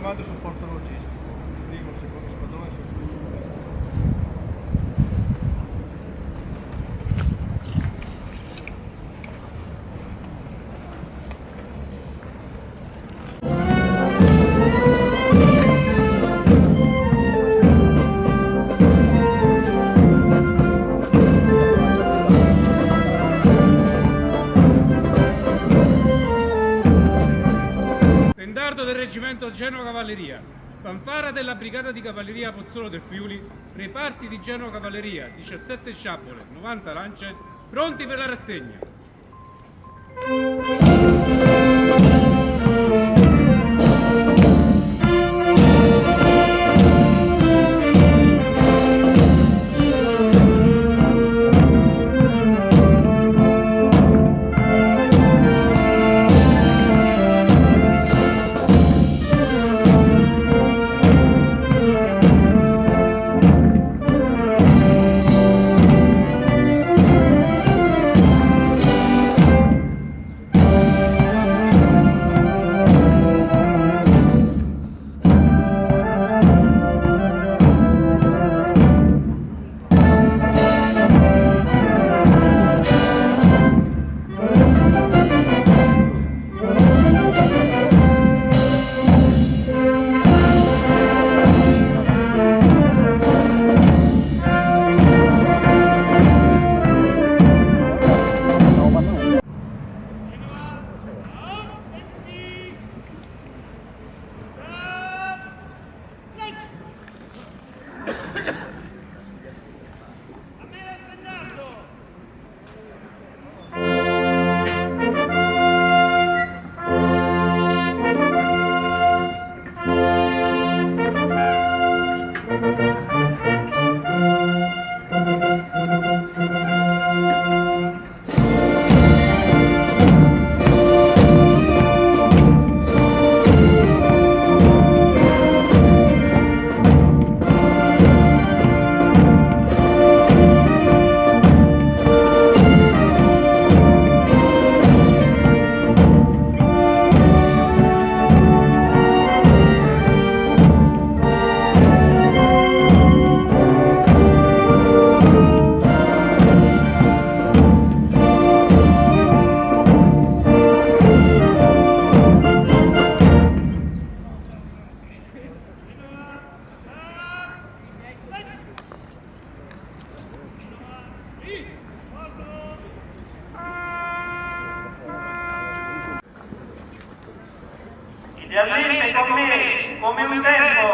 comando e supporto logistico. Primo, secondo squadrone, Stendardo del reggimento Genoa Cavalleria, fanfara della brigata di cavalleria Pozzolo del Friuli, reparti di Genoa Cavalleria, 17 sciabole, 90 lance, pronti per la rassegna. E all'ente con me, come un tempo,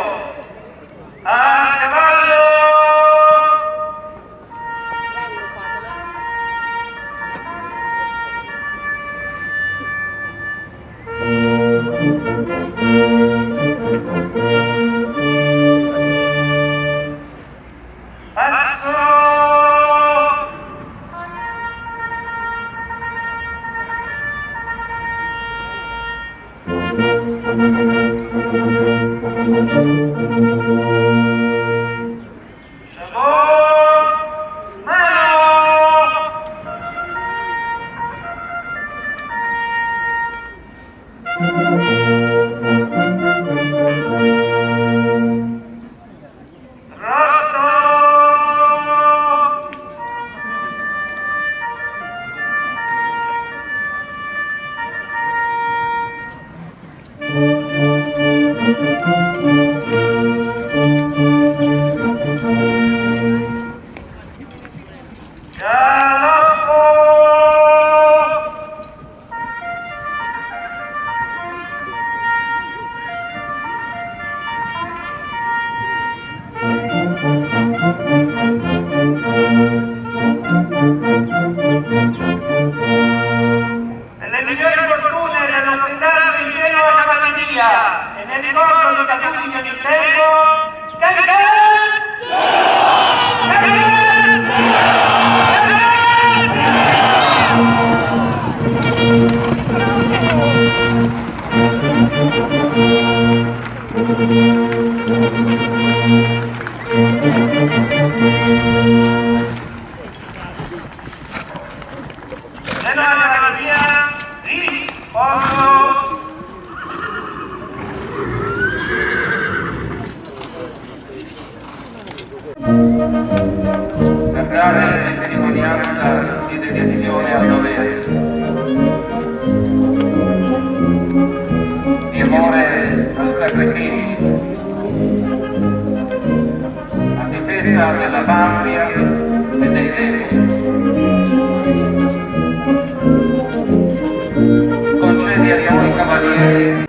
a cavallo! E nel ricordo dei caduti del tempo, solennale testimonianza di dedizione al dovere, di amore al sacrificio, a difesa della patria e dei deboli. Concedi a noi cavalieri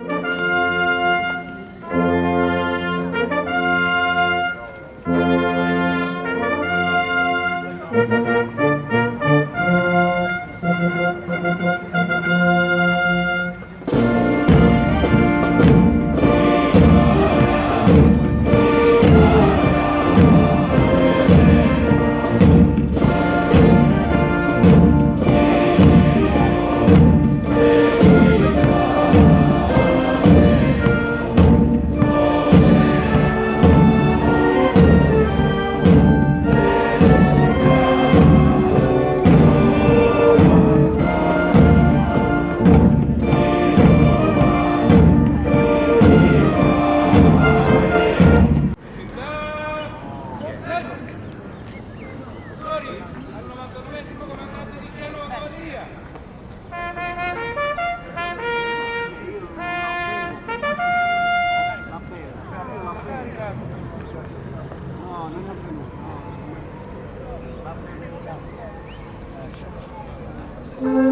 al 99esimo comandante di Genova Cavalleria. No, non è avvenuto. No.